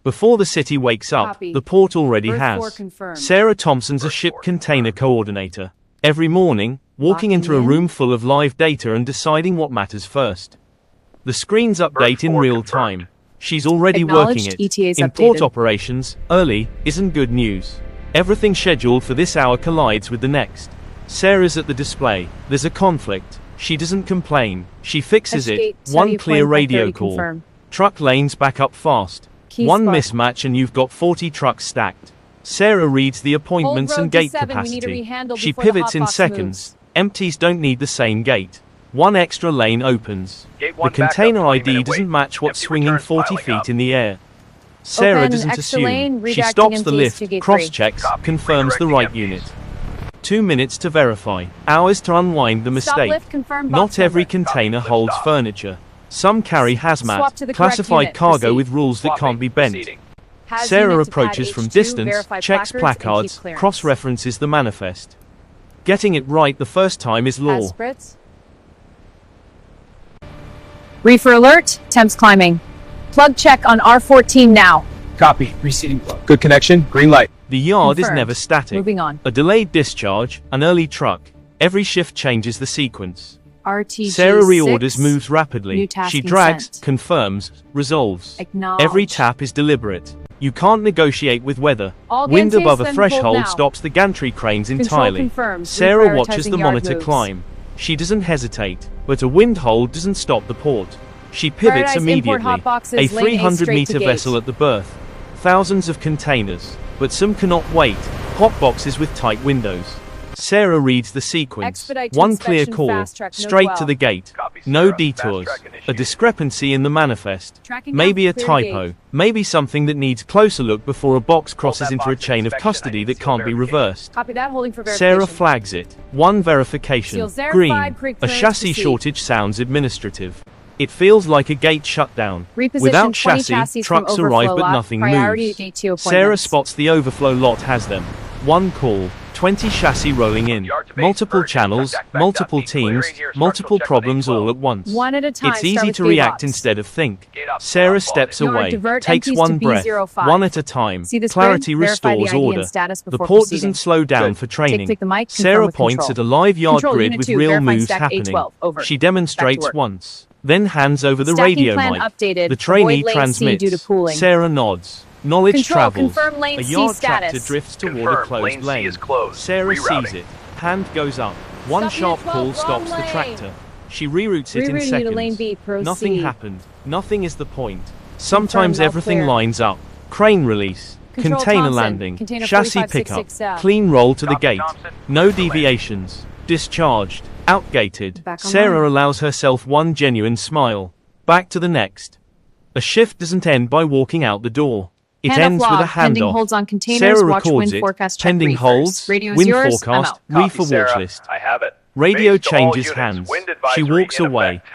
Before the city wakes up, Copy. the port already Berth 4 has. confirmed. Sarah Thomson's a ship container coordinator. Every morning, walking Locking into a in. room full of live data and deciding what matters first. The screens update in real time. She's already working Acknowledged, it. ETAs In port updated. operations, early isn't good news. Everything scheduled for this hour collides with the next. Sarah's at the display. There's a conflict. She doesn't complain. She fixes it. Escape, One clear 70.530 radio call. confirm. Truck lanes back up fast. Key One spot. mismatch and you've got 40 trucks stacked. Sarah reads the appointments Hold road and to gate 7, we need to capacity. rehandle She before the pivots in hotbox seconds. moves. Empties don't need the same gate. One extra lane opens. Gate The 1 backup, container 20 ID minute doesn't wait. match what's Empty swinging returns 40 piling feet up. in the air. Sarah Open, doesn't extra assume. lane, She redirecting stops the empties lift, to gate 3. cross-checks, Copy, confirms the redirecting right empties. unit. 2 minutes to verify. Hours to unwind the Stop mistake. lift, confirm Not box every number. container Copy, holds stop. furniture. Some carry Swap hazmat, to the correct classified unit. cargo Proceed. with rules that can't be bent. Proceeding. Has Sarah unit to pad approaches from H2, distance, verify checks placards, and placards, keep clearance. cross-references the manifest. Getting it right the first time is law. Has spritz. Reefer alert, temps climbing. Plug check on R14 now. Copy. Receding plug. Good connection. Green light. The yard is Confirmed. never static. Moving on. A delayed discharge, an early truck. Every shift changes the sequence. RTG Sarah 6. reorders, moves rapidly. New task She drags, consent. confirms, resolves. Acknowledge. Every tap is deliberate. You can't negotiate with weather. All Wind gantries above a then threshold hold now. stops the gantry cranes Control entirely. confirmed. Sarah watches Reprioritizing the yard monitor moves. climb. She doesn't hesitate, but a wind hold doesn't stop the port. She pivots Prioritize import immediately. hotboxes, A lane A 300-meter straight to vessel gate. at the berth. Thousands of containers, but some cannot wait. Hot boxes with tight windows. Sarah reads the sequence. Expedite to One clear inspection, call, fast track, no straight dwell. to the gate. Copy, No Sarah. detours. Fast track A initiated. discrepancy in the manifest. Tracking Maybe down, a clear typo. gate. Maybe something that needs closer look before a box crosses that into a box chain of inspection, I custody need that seal can't be verification. reversed. Copy that, holding for verification. Sarah flags it. One verification. Seals verified, Green. pre-clearance A chassis received. shortage sounds administrative. It feels like a gate shutdown. Reposition Without 20 chassis, from trucks overflow arrive but lot, nothing priority moves. to gate 2 Sarah appointments. spots the overflow lot has them. One call. 20 chassis rolling in. Yard to base, Multiple version, channels, contact back multiple dot, clearing teams, here, multiple structural check problems on all inflow. at once. One at a time. It's start easy with to gate react box. instead of think. Gate up, Sarah on steps volume. Yard away, divert takes empties one to breath, B05. one at a time. See this Clarity grid? Verify the restores ID and order. status The before port proceeding. doesn't slow down Good. for training. Take the mic, confirm Sarah with points control. at a live yard Control, grid Unit with 2, real verifying moves stack happening. A12, over. She Back to demonstrates work. once, then hands over the Stacking radio plan mic. updated. The trainee Avoid lane C transmits. due to pooling. Sarah nods. Knowledge Control, travels. confirm lane A C yard status. tractor drifts toward a Confirmed, closed lane C lane. is closed. Sarah Rerouting. sees it. Hand goes up. One Stop sharp unit 12, call wrong stops the lane. tractor. She reroutes it in Rerouting you seconds. to lane B, proceed. Nothing happened. Nothing is the point. Sometimes all everything clear. lines up. Crane release. Control Container Thomson, landing. container Chassis 4566 pickup. south. Clean roll to the Copy, gate. Thomson. No Clear lane. deviations. Discharged. Outgated. Back Sarah online. allows herself one genuine smile. Back to the next. A shift doesn't end by walking out the door. It Handoff ends with a log, pending handoff. holds on containers, Sarah watch records wind it. forecast, check Pending reefers. holds. Radio is Wind yours, I'm forecast. out. Reefer Copy, Sarah. watch list. I have it. Radio Base to all changes units. hands. Wind She advisory walks in away. effect.